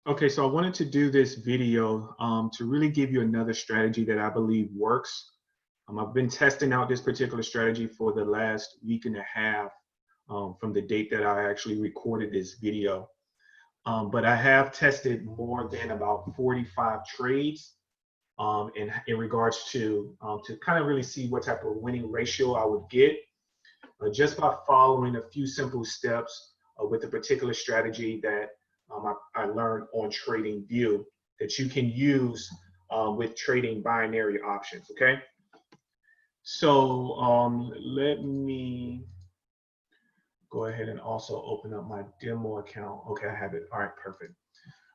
Okay, so I wanted to do this video to really give you another strategy that I believe works. I've been testing out this particular strategy for the last week and a half from the date that I actually recorded this video. But I have tested more than about 45 trades in regards to kind of really see what type of winning ratio I would get just by following a few simple steps with a particular strategy that I learned on TradingView that you can use with trading binary options. Okay, so let me go ahead and also open up my demo account. Okay, I have it. All right, perfect.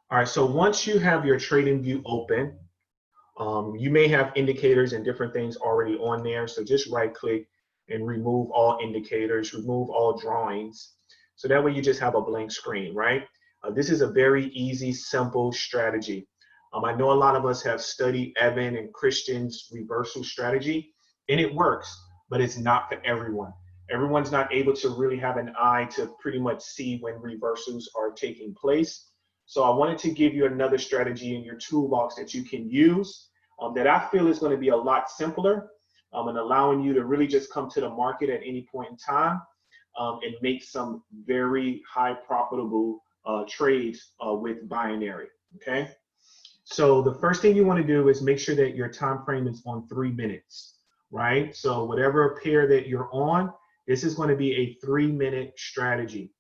All right, so once you have your TradingView open, you may have indicators and different things already on there. So just right click and remove all indicators, remove all drawings. So that way you just have a blank screen, right? This is a very easy, simple strategy. I know a lot of us have studied Evan and Christian's reversal strategy, and it works, but it's not for everyone. Everyone's not able to really have an eye to pretty much see when reversals are taking place. So I wanted to give you another strategy in your toolbox that you can use that I feel is going to be a lot simpler and allowing you to really just come to the market at any point in time and make some very high profitable trades with binary. Okay, so the first thing you want to do is make sure that your time frame is on 3 minutes, right? So whatever pair that you're on, this is going to be a 3-minute strategy.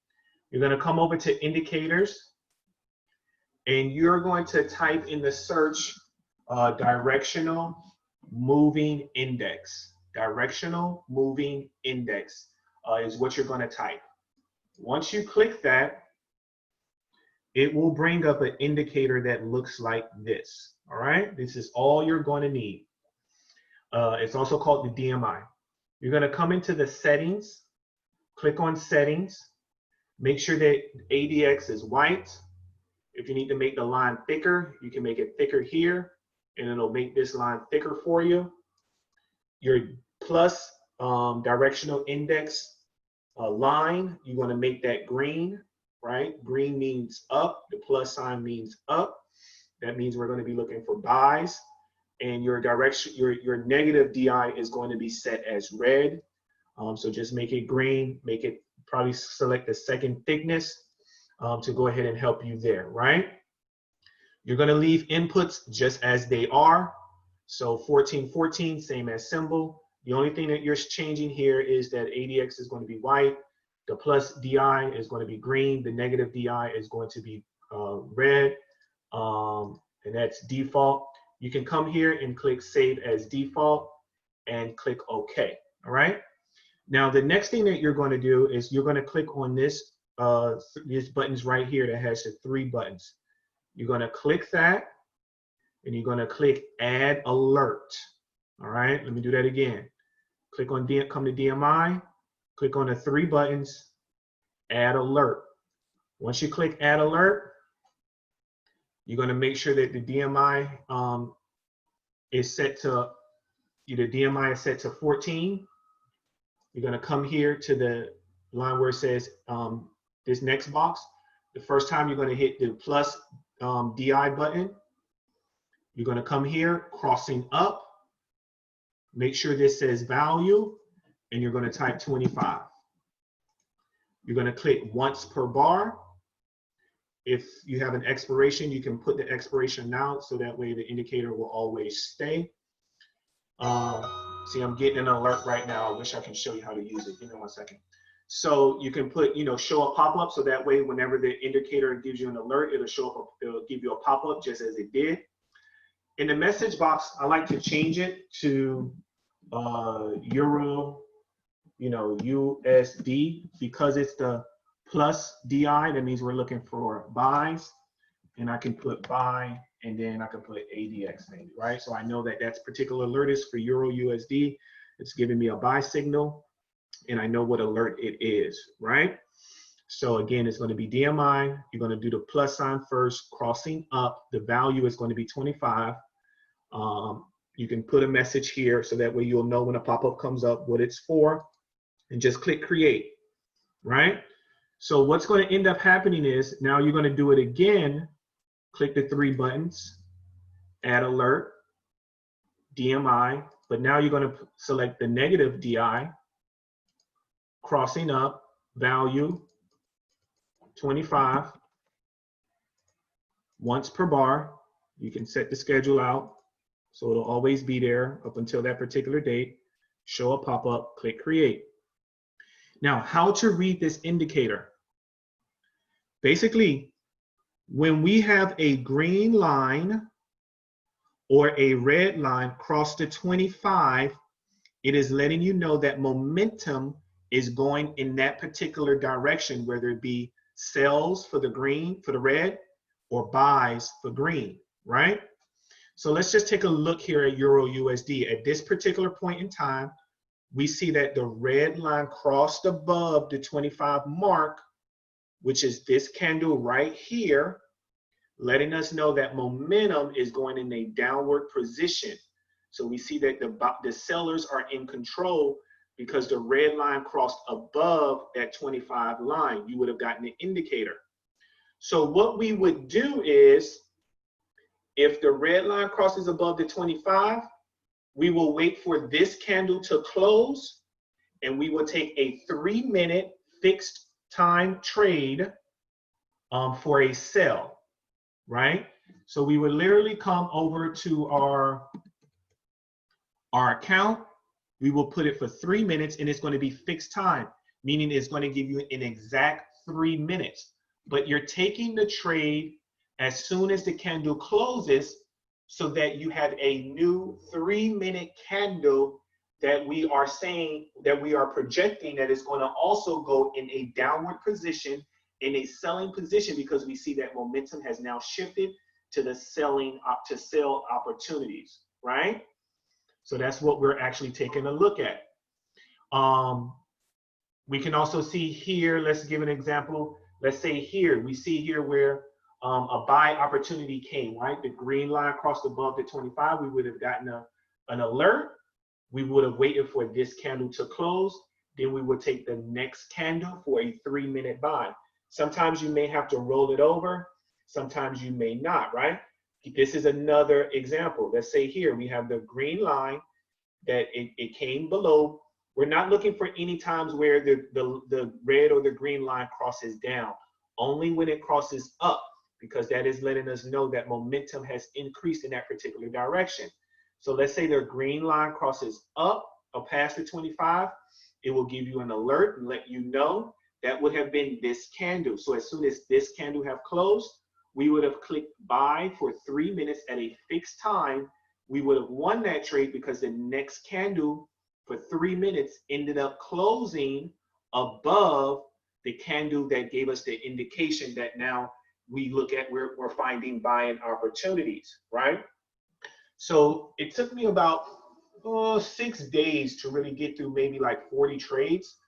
You're going to come over to indicators and you're going to type in the search directional moving index. Directional moving index is what you're going to type. Once you click that, it will bring up an indicator that looks like this. All right, this is all you're going to need. It's also called the DMI. You're going to come into the settings, click on settings, make sure that ADX is white. If you need to make the line thicker, you can make it thicker here, and it'll make this line thicker for you. Your plus directional index line, you want to make that green, right? Green means up, the plus sign means up. That means we're going to be looking for buys. And your direction, your negative DI is going to be set as red. So just make it green, make it, probably select the second thickness to go ahead and help you there, right? You're going to leave inputs just as they are. So 1414, same as symbol. The only thing that you're changing here is that ADX is going to be white. The plus DI is going to be green. The negative DI is going to be red. And that's default. You can come here and click Save as Default and click OK. All right. Now, the next thing that you're going to do is you're going to click on this, these buttons right here that has the 3 buttons. You're going to click that and you're going to click Add Alert. All right. Let me do that again. Click on come to DMI, click on the 3 buttons, Add Alert. Once you click Add Alert, you're going to make sure that the DMI is set to, either DMI is set to 14. You're going to come here to the line where it says this next box. The first time you're going to hit the plus DI button. You're going to come here, crossing up. Make sure this says value, and you're going to type 25. You're going to click once per bar. If you have an expiration, you can put the expiration now, so that way the indicator will always stay. See, I'm getting an alert right now. I wish I can show you how to use it. Give me 1 second. So you can put, show a pop-up, so that way whenever the indicator gives you an alert, it'll show up, it'll give you a pop-up just as it did. In the message box, I like to change it to Euro, USD, because it's the plus DI. That means we're looking for buys, and I can put buy, and then I can put ADX maybe, right? So I know that that's particular alert is for Euro USD. It's giving me a buy signal, and I know what alert it is, right? So again, it's going to be DMI. You're going to do the plus sign first, crossing up. The value is going to be 25. You can put a message here, so that way you'll know when a pop-up comes up what it's for, and just click create, right? So what's going to end up happening is now you're going to do it again click the three buttons, add alert, DMI, but now you're going to select the negative DI, crossing up, value 25, once per bar. You can set the schedule out, so it'll always be there up until that particular date. Show a pop-up, click create. Now, how to read this indicator. Basically, when we have a green line or a red line cross the 25, it is letting you know that momentum is going in that particular direction, whether it be sells for the green, for the red, or buys for green, right? So let's just take a look here at Euro USD. At this particular point in time, we see that the red line crossed above the 25 mark, which is this candle right here, letting us know that momentum is going in a downward position. So we see that the sellers are in control because the red line crossed above that 25 line. You would have gotten an indicator. So what we would do is, if the red line crosses above the 25, we will wait for this candle to close, and we will take a 3-minute fixed time trade for a sell, right? So we would literally come over to our account. We will put it for 3 minutes, and it's going to be fixed time, meaning it's going to give you an exact 3 minutes. But you're taking the trade as soon as the candle closes, so that you have a new 3-minute candle that we are saying, that we are projecting, that is going to also go in a downward position, in a selling position, because we see that momentum has now shifted to the selling, to sell opportunities, right? So that's what we're actually taking a look at. We can also see here, let's give an example. Let's say here, we see here where a buy opportunity came, right? The green line crossed above the 25, we would have gotten an alert. We would have waited for this candle to close. Then we would take the next candle for a 3-minute buy. Sometimes you may have to roll it over. Sometimes you may not, right? This is another example. Let's say here we have the green line that it came below. We're not looking for any times where the red or the green line crosses down, only when it crosses up, because that is letting us know that momentum has increased in that particular direction. So let's say the green line crosses up or past the 25, it will give you an alert and let you know that would have been this candle. So as soon as this candle have closed, we would have clicked buy for 3 minutes at a fixed time. We would have won that trade because the next candle for 3 minutes ended up closing above the candle that gave us the indication that now we look at, we're finding buying opportunities, right? So it took me about 6 days to really get through maybe like 40 trades.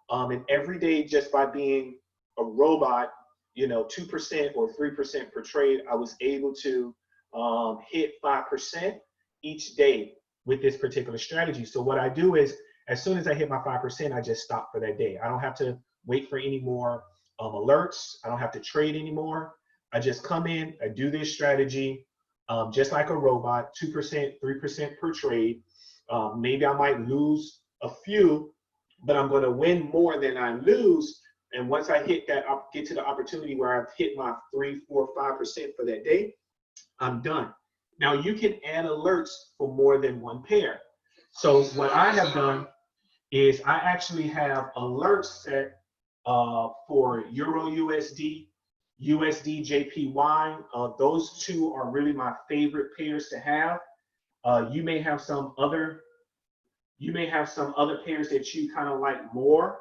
And every day, just by being a robot, 2% or 3% per trade, I was able to hit 5% each day with this particular strategy. So what I do is, as soon as I hit my 5%, I just stop for that day. I don't have to wait for any more alerts. I don't have to trade anymore. I just come in, I do this strategy, just like a robot, 2%, 3% per trade. Maybe I might lose a few, but I'm going to win more than I lose. And once I hit that, I'll get to the opportunity where I've hit my 3, 4, 5% for that day, I'm done. Now you can add alerts for more than one pair. So what I have done is I actually have alerts set for Euro USD, USD JPY. Those two are really my favorite pairs to have. You may have some other pairs that you kind of like more,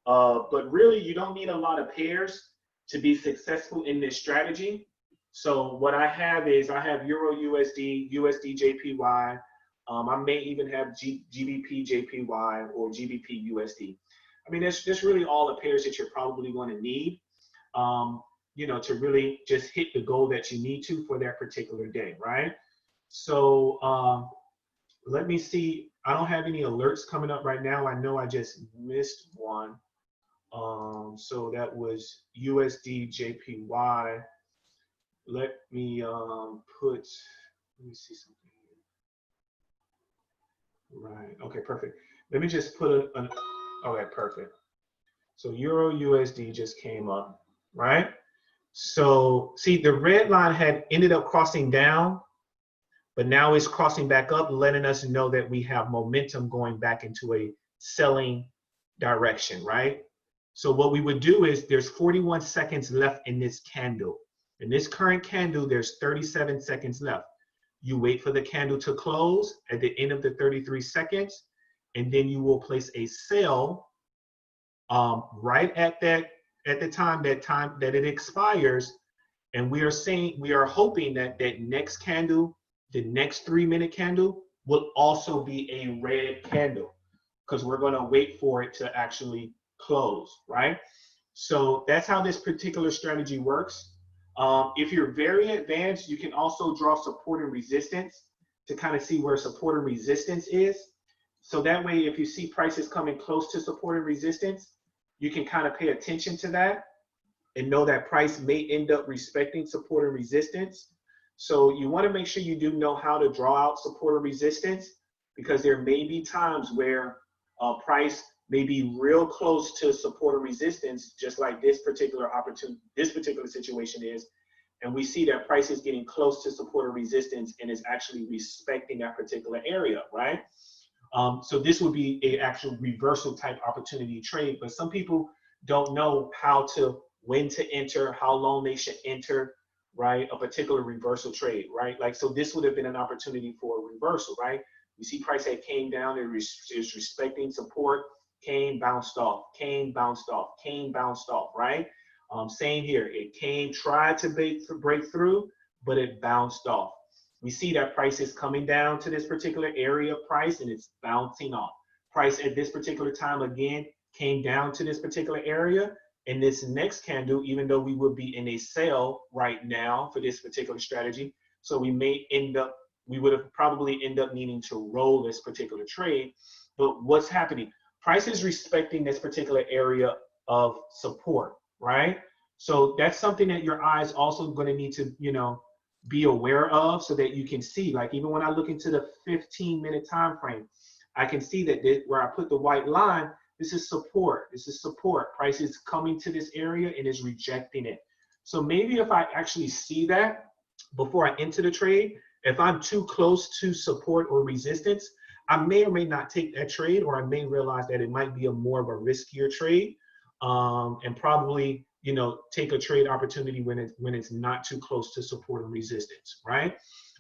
but really you don't need a lot of pairs to be successful in this strategy. So what I have is I have Euro USD, USD JPY. I may even have GBP JPY or GBP USD. I mean, that's really all the pairs that you're probably going to need, to really just hit the goal that you need to for that particular day, right? So let me see. I don't have any alerts coming up right now. I know I just missed one. So that was USD JPY. let me let me see something here. Right, okay, perfect. Let me just put okay, perfect. So Euro USD just came up, right? So see, the red line had ended up crossing down, but now it's crossing back up, letting us know that we have momentum going back into a selling direction, right? So what we would do is there's 41 seconds left in this candle. In this current candle, there's 37 seconds left. You wait for the candle to close at the end of the 33 seconds, and then you will place a sell right at the time that it expires. And we are hoping that that next candle, the next 3-minute candle, will also be a red candle, because we're going to wait for it to actually close, right? So that's how this particular strategy works. If you're very advanced, you can also draw support and resistance to kind of see where support and resistance is. So that way, if you see prices coming close to support and resistance, you can kind of pay attention to that and know that price may end up respecting support and resistance. So you want to make sure you do know how to draw out support and resistance, because there may be times where price may be real close to support and resistance, just like this particular situation is. And we see that price is getting close to support and resistance and is actually respecting that particular area, right? So this would be an actual reversal type opportunity trade, but some people don't know when to enter, how long they should enter, right? A particular reversal trade, right? Like, so this would have been an opportunity for a reversal, right? You see price had came down, it is respecting support, came, bounced off, came, bounced off, came, bounced off, right? Same here, it came, tried to break through, but it bounced off. We see that price is coming down to this particular area of price and it's bouncing off. Price at this particular time, again, came down to this particular area. And this next candle, even though we would be in a sell right now for this particular strategy, so we would have probably end up needing to roll this particular trade. But what's happening? Price is respecting this particular area of support, right? So that's something that your eyes also going to need to, be aware of, so that you can see, like, even when I look into the 15-minute time frame, I can see that where I put the white line, this is support. This is support. Price is coming to this area and is rejecting it. So maybe if I actually see that before I enter the trade, if I'm too close to support or resistance, I may or may not take that trade, or I may realize that it might be more of a riskier trade, and probably take a trade opportunity when it's not too close to support and resistance, right?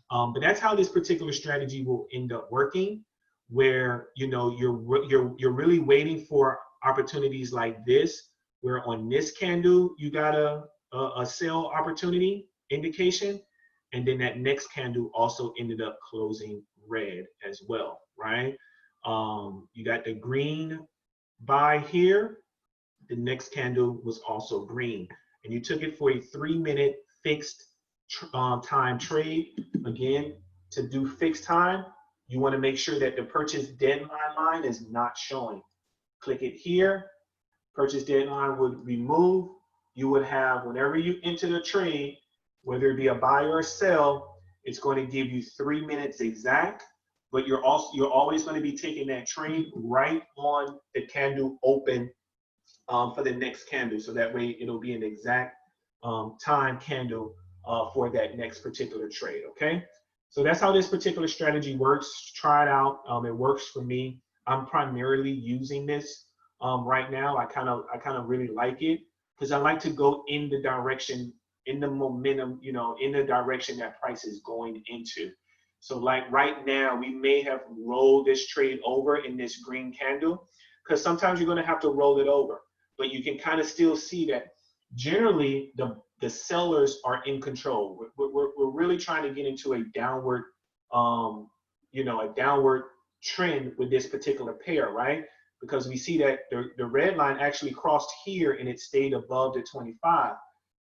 But that's how this particular strategy will end up working, where you're really waiting for opportunities like this, where on this candle you got a sell opportunity indication, and then that next candle also ended up closing red as well, right? You got the green buy here. The next candle was also green, and you took it for a 3-minute fixed time trade. Again, to do fixed time, you want to make sure that the purchase deadline line is not showing. Click it here. Purchase deadline would remove. You would have, whenever you enter the trade, whether it be a buy or a sell, it's going to give you 3 minutes exact, but you're always going to be taking that trade right on the candle open for the next candle. So that way it'll be an exact time candle for that next particular trade, okay? So that's how this particular strategy works. Try it out. It works for me. I'm primarily using this right now. I kind of really like it, because I like to go in the direction, in the momentum, in the direction that price is going into. So like right now, we may have rolled this trade over in this green candle, because sometimes you're going to have to roll it over. But you can kind of still see that generally the sellers are in control. We're really trying to get into a downward, a downward trend with this particular pair, right? Because we see that the red line actually crossed here and it stayed above the 25.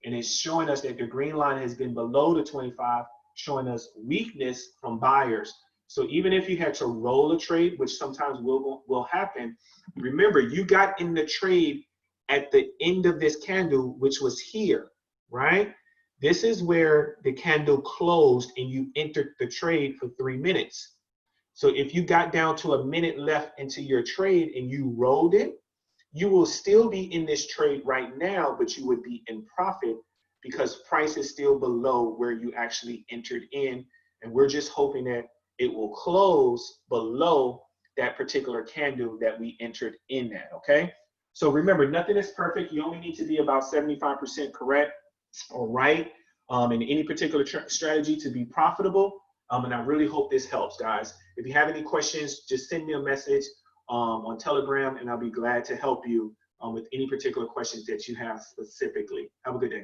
And it's showing us that the green line has been below the 25, showing us weakness from buyers. So even if you had to roll a trade, which sometimes will happen, remember, you got in the trade at the end of this candle, which was here, right? This is where the candle closed and you entered the trade for 3 minutes. So if you got down to a minute left into your trade and you rolled it, you will still be in this trade right now, but you would be in profit because price is still below where you actually entered in. And we're just hoping that it will close below that particular candle that we entered in at, okay? So remember, nothing is perfect. You only need to be about 75% correct or right in any particular strategy to be profitable. And I really hope this helps, guys. If you have any questions, just send me a message on Telegram, and I'll be glad to help you with any particular questions that you have specifically. Have a good day.